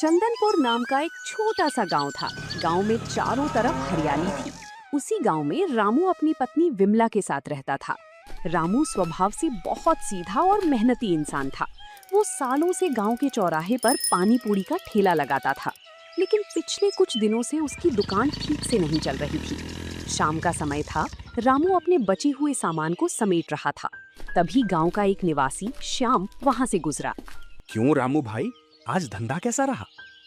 चंदनपुर नाम का एक छोटा सा गांव था। गांव में चारों तरफ हरियाली थी। उसी गांव में रामू अपनी पत्नी विमला के साथ रहता था। रामू स्वभाव से बहुत सीधा और मेहनती इंसान था। वो सालों से गांव के चौराहे पर पानी पूरी का ठेला लगाता था, लेकिन पिछले कुछ दिनों से उसकी दुकान ठीक से नहीं चल रही थी। शाम का समय था। रामू अपने बचे हुए सामान को समेट रहा था। तभी गांव का एक निवासी श्याम वहां से गुजरा। क्यों रामू भाई, आज धंधा कैसा रहा?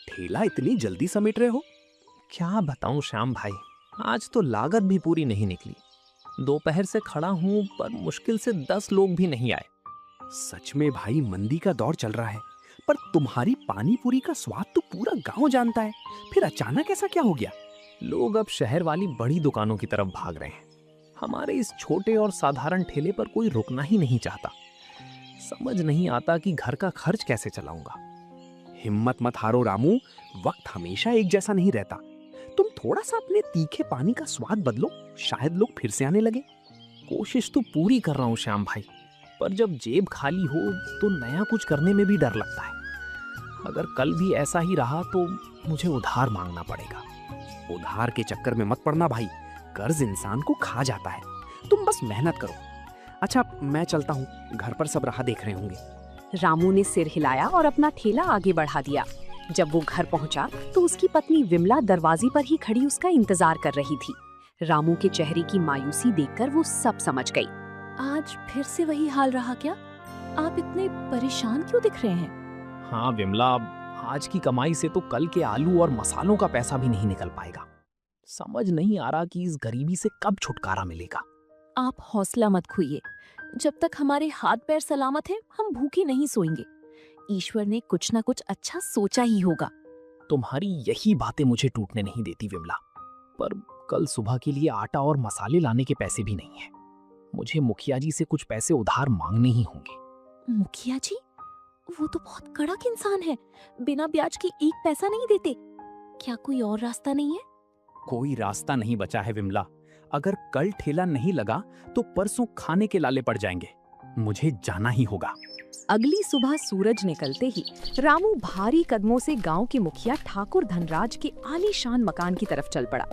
ठेला इतनी जल्दी समेट रहे हो? क्या बताऊं श्याम भाई, आज तो लागत भी पूरी नहीं निकली। दोपहर से खड़ा हूं पर मुश्किल से 10 लोग भी नहीं आए। सच में भाई, मंदी का दौर चल रहा है, पर तुम्हारी पानी पूरी का स्वाद तो पूरा गांव जानता है। फिर अचानक ऐसा क्या हो गया? लोग अब शहर वाली बड़ी दुकानों की तरफ भाग रहे हैं। हमारे इस छोटे और साधारण ठेले पर कोई रुकना ही नहीं चाहता। समझ नहीं आता कि घर का खर्च कैसे चलाऊंगा। हिम्मत मत हारो रामू, वक्त हमेशा एक जैसा नहीं रहता। तुम थोड़ा सा अपने तीखे पानी का स्वाद बदलो, शायद लोग फिर से आने लगे। कोशिश तो पूरी कर रहा हूं श्याम भाई, पर जब जेब खाली हो तो नया कुछ करने में भी डर लगता है। अगर कल भी ऐसा ही रहा तो मुझे उधार मांगना पड़ेगा। उधार के चक्कर में मत पड़ना भाई, कर्ज इंसान को खा जाता है। तुम बस मेहनत करो। अच्छा, मैं चलता हूँ, घर पर सब राह देख रहे होंगे। रामू ने सिर हिलाया और अपना ठेला आगे बढ़ा दिया। जब वो घर पहुंचा तो उसकी पत्नी विमला दरवाजे पर ही खड़ी उसका इंतजार कर रही थी। रामू के चेहरे की मायूसी देखकर वो सब समझ गई। आज फिर से वही हाल रहा क्या? आप इतने परेशान क्यों दिख रहे हैं? हाँ विमला, आज की कमाई से तो कल के आलू और मसालों का पैसा भी नहीं निकल पाएगा। समझ नहीं आ रहा कि इस गरीबी से कब छुटकारा मिलेगा। आप हौसला मत खोइए। जब तक हमारे हाथ पैर सलामत हैं, हम भूखे नहीं सोएंगे। ईश्वर ने कुछ ना कुछ अच्छा सोचा ही होगा। तुम्हारी यही बातें मुझे टूटने नहीं देती विमला, पर कल सुबह के लिए आटा और मसाले लाने के पैसे भी नहीं हैं। मुझे मुखिया जी से कुछ पैसे उधार मांगने ही होंगे। मुखिया जी? वो तो बहुत कड़क इंसान है, बिना ब्याज के एक पैसा नहीं देते। क्या कोई और रास्ता नहीं है? कोई रास्ता नहीं बचा है विमला। अगर कल ठेला नहीं लगा तो परसों खाने के लाले पड़ जाएंगे। मुझे जाना ही होगा। अगली सुबह सूरज निकलते ही रामू भारी कदमों से गांव के मुखिया ठाकुर धनराज के आलीशान मकान की तरफ चल पड़ा।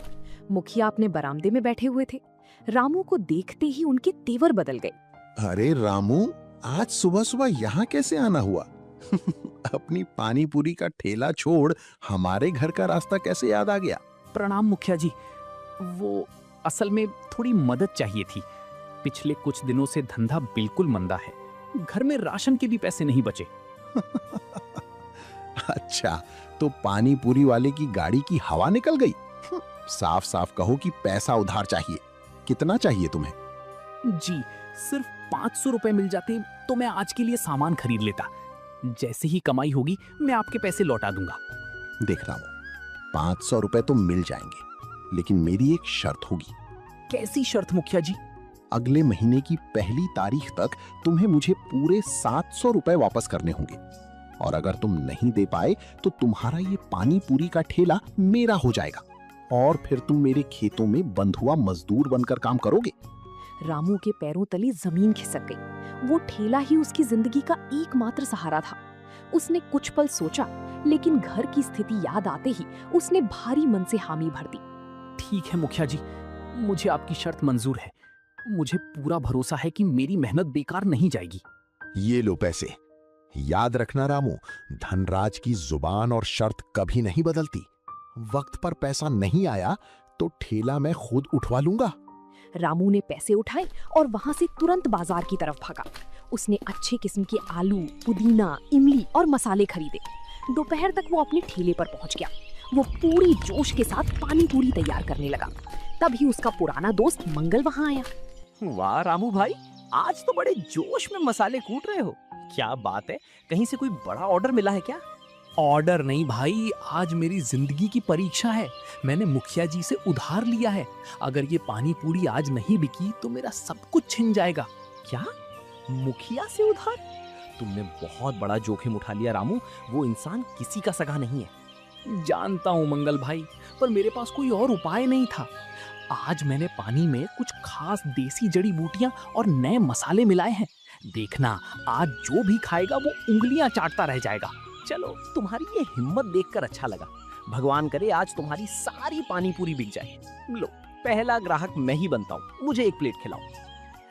मुखिया अपने बरामदे में बैठे हुए थे। रामू को देखते ही उनके तेवर बदल गए। अरे रामू, आज सुबह सुबह यहाँ कैसे आना हुआ? अपनी पानी पूरी का ठेला छोड़ हमारे घर का रास्ता कैसे याद आ गया? प्रणाम मुखिया जी। वो असल में थोड़ी मदद चाहिए थी। पिछले कुछ दिनों से धंधा बिल्कुल मंदा है। घर में राशन के भी पैसे नहीं बचे। अच्छा, तो पानी पूरी वाले की गाड़ी की हवा निकल गई? साफ साफ कहो कि पैसा उधार चाहिए। कितना चाहिए तुम्हें? जी, सिर्फ 500 रुपए मिल जाते तो मैं आज के लिए सामान खरीद लेता। जैसे ही कमाई होगी मैं आपके पैसे लौटा दूंगा। देख रहा हूं, 500 रुपए तो मिल जाएंगे, लेकिन मेरी एक शर्त होगी। कैसी शर्त मुखिया जी? अगले महीने की पहली तारीख तक तुम्हें मुझे पूरे 700 रुपए वापस करने होंगे, और अगर तुम नहीं दे पाए तो तुम्हारा ये पानी पूरी का ठेला मेरा हो जाएगा, और फिर तुम मेरे खेतों में बंधुआ मजदूर बनकर काम करोगे। रामू के पैरों तले जमीन खिसक गई। वो ठेला ही उसकी जिंदगी का एकमात्र सहारा था। उसने कुछ पल सोचा, लेकिन घर की स्थिति याद आते ही उसने भारी मन से हामी भर दी। ठीक है मुखिया जी, मुझे आपकी शर्त मंजूर है। मुझे पूरा भरोसा है कि मेरी मेहनत बेकार नहीं जाएगी। ये लो पैसे। याद रखना रामू, धनराज की जुबान और शर्त कभी नहीं बदलती। वक्त पर पैसा नहीं आया तो ठेला मैं खुद उठवा लूंगा। रामू ने पैसे उठाए और वहां से तुरंत बाजार की तरफ भागा। उसने अच्छे किस्म के आलू, पुदीना, इमली और मसाले खरीदे। दोपहर तक वो अपने ठेले पर पहुंच गया। वो पूरी जोश के साथ पानी पूरी तैयार करने लगा। तभी उसका पुराना दोस्त मंगल वहां आया। वाह रामू भाई, आज तो बड़े जोश में मसाले कूट रहे हो। क्या बात है, कहीं से कोई बड़ा ऑर्डर मिला है क्या? ऑर्डर नहीं भाई, आज मेरी जिंदगी की परीक्षा है। मैंने मुखिया जी से उधार लिया है। अगर ये पानी पूरी आज नहीं बिकी तो मेरा सब कुछ छिन जाएगा। क्या? मुखिया से उधार? तुमने बहुत बड़ा जोखिम उठा लिया रामू। वो इंसान किसी का सगा नहीं है। जानता हूँ मंगल भाई, पर मेरे पास कोई और उपाय नहीं था। आज मैंने पानी में कुछ खास देसी जड़ी बूटियां और नए मसाले मिलाए हैं। देखना, आज जो भी खाएगा वो उंगलियां चाटता रह जाएगा। चलो, तुम्हारी ये हिम्मत देखकर अच्छा लगा। भगवान करे आज तुम्हारी सारी पानी पूरी बिक जाए। लो, पहला ग्राहक मैं ही बनता हूँ, मुझे एक प्लेट खिलाओ।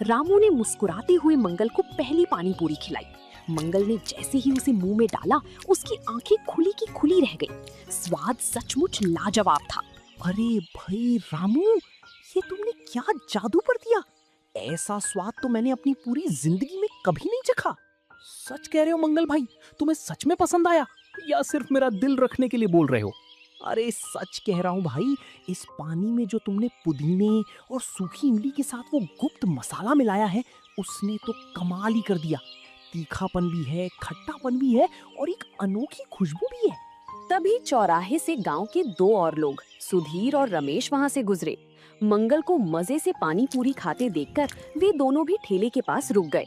रामू ने मुस्कुराते हुए मंगल को पहली पानी पूरी खिलाई। मंगल ने जैसे ही उसे मुंह में डाला, उसकी आंखें खुली की खुली रह गई। स्वाद सचमुच लाजवाब था। अरे भाई रामू, ये तुमने क्या जादू कर दिया? ऐसा स्वाद तो मैंने अपनी पूरी जिंदगी में कभी नहीं चखा। सच कह रहे हो मंगल भाई? तुम्हें सच में पसंद आया या सिर्फ मेरा दिल रखने के लिए बोल रहे हो? अरे सच कह रहा हूँ भाई, इस पानी में जो तुमने पुदीने और सूखी इमली के साथ वो गुप्त मसाला मिलाया है, उसने तो कमाल ही कर दिया। तीखापन भी है, खट्टापन भी है और एक अनोखी खुशबू भी है। तभी चौराहे से गांव के 2 और लोग, सुधीर और रमेश, वहां से गुजरे। मंगल को मजे से पानी पूरी खाते देखकर वे दोनों भी ठेले के पास रुक गए।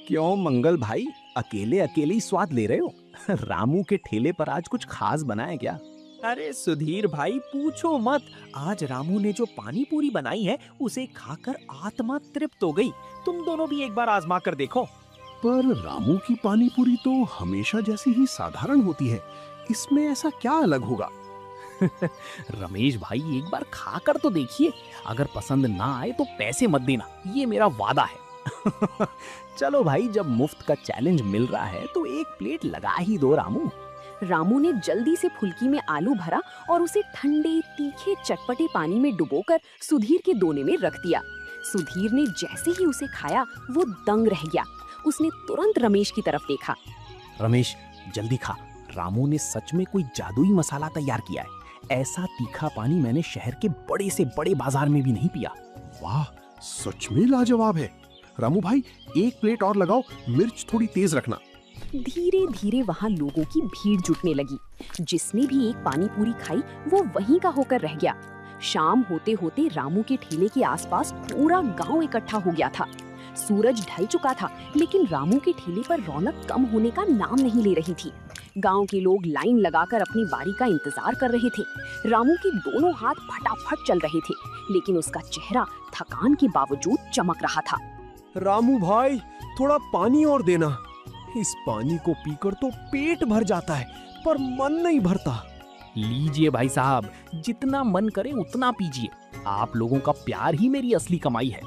क्यों मंगल भाई, अकेले अकेले ही स्वाद ले रहे हो? रामू के ठेले पर आज कुछ खास बना है क्या? अरे सुधीर भाई, पूछो मत। आज रामू ने जो पानी पूरी बनाई है, उसे खाकर आत्मा तृप्त हो गई। तुम दोनों भी एक बार आजमा कर देखो। पर रामू की पानी पूरी तो हमेशा जैसी ही साधारण होती है, इसमें ऐसा क्या अलग होगा? रमेश भाई, एक बार खाकर तो देखिए। अगर पसंद ना आए तो पैसे मत देना, ये मेरा वादा है। चलो भाई, जब मुफ्त का चैलेंज मिल रहा है तो एक प्लेट लगा ही दो रामू। रामू ने जल्दी से फुल्की में आलू भरा और उसे ठंडे तीखे चटपटे पानी में डुबोकर सुधीर के दोने में रख दिया। सुधीर ने जैसे ही उसे खाया, वो दंग रह गया। उसने तुरंत रमेश की तरफ देखा। रमेश, जल्दी खा। रामू ने सच में कोई जादुई मसाला तैयार किया है। ऐसा तीखा पानी मैंने शहर के बड़े से बड़े बाजार में भी नहीं पिया। वाह, सच में लाजवाब है। रामू भाई, एक प्लेट और लगाओ, मिर्च थोड़ी तेज रखना। धीरे धीरे वहाँ लोगों की भीड़ जुटने लगी। जिसने भी एक पानी पूरी खाई, वो वहीं का होकर रह गया। शाम होते होते रामू के ठेले के आसपास पूरा गांव इकट्ठा हो गया था। सूरज ढल चुका था, लेकिन रामू के ठेले पर रौनक कम होने का नाम नहीं ले रही थी। गांव के लोग लाइन लगाकर अपनी बारी का इंतजार कर रहे थे। रामू के दोनों हाथ फटाफट चल रहे थे, लेकिन उसका चेहरा थकान के बावजूद चमक रहा था। रामू भाई, थोड़ा पानी और देना। इस पानी को पीकर तो पेट भर जाता है, पर मन नहीं भरता। लीजिए भाई साहब, जितना मन करे उतना पीजिए। आप लोगों का प्यार ही मेरी असली कमाई है।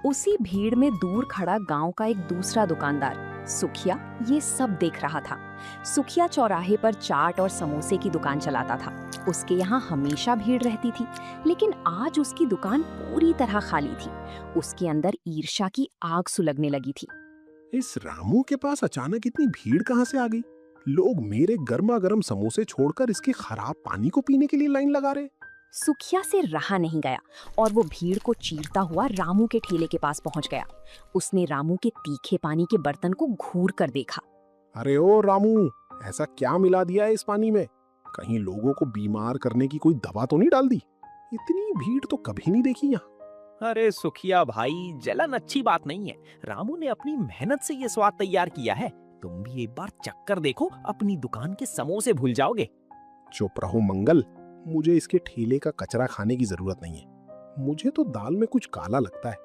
उसी भीड़ में दूर खड़ा गांव का एक दूसरा दुकानदार सुखिया ये सब देख रहा था। सुखिया चौराहे पर चाट और समोसे की दुकान चलाता था। उसके यहाँ हमेशा भीड़ रहती थी, लेकिन आज उसकी दुकान पूरी तरह खाली थी। उसके अंदर ईर्ष्या की आग सुलगने लगी थी। इस रामू के पास अचानक इतनी भीड़ कहाँ से आ गई? लोग मेरे गर्मा गर्म समोसे छोड़कर इसके खराब पानी को पीने के लिए लाइन लगा रहे। सुखिया से रहा नहीं गया और वो भीड़ को चीरता हुआ रामू के ठेले के पास पहुंच गया। उसने रामू के तीखे पानी के बर्तन को घूर कर देखा। अरे ओ रामू, ऐसा क्या मिला दिया है इस पानी में? कहीं लोगों को बीमार करने की कोई दवा तो नहीं डाल दी? इतनी भीड़ तो कभी नहीं देखी यहाँ। अरे सुखिया भाई, जलन अच्छी बात नहीं है। रामू ने अपनी मेहनत से ये स्वाद तैयार किया है। तुम भी एक बार चक्कर देखो, अपनी दुकान के समोसे भूल जाओगे। चुप रहो मंगल, मुझे इसके ठेले का कचरा खाने की जरूरत नहीं है। मुझे तो दाल में कुछ काला लगता है।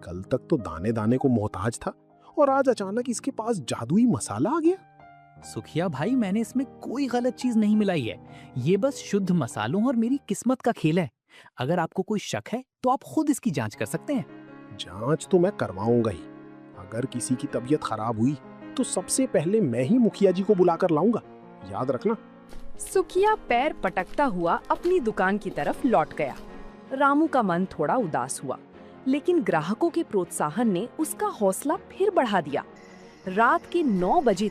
कल तक तो दाने दाने को मोहताज था और आज अचानक इसके पास जादुई मसाला आ गया। सुखिया भाई, मैंने इसमें कोई गलत चीज नहीं मिलाई है। ये बस शुद्ध मसालों और मेरी किस्मत का खेल है। अगर आपको कोई शक है तो आप खुद इसकी जांच कर सकते हैं। जांच तो मैं करवाऊंगा ही। अगर किसी की तबीयत खराब हुई तो सबसे पहले मैं ही मुखिया जी को बुलाकर लाऊंगा, याद रखना। सुखिया पैर पटकता हुआ अपनी दुकान की तरफ लौट गया। रामू का मन थोड़ा उदास हुआ, लेकिन ग्राहकों के प्रोत्साहन ने उसका हौसला फिर बढ़ा दिया। रात के 9 बजे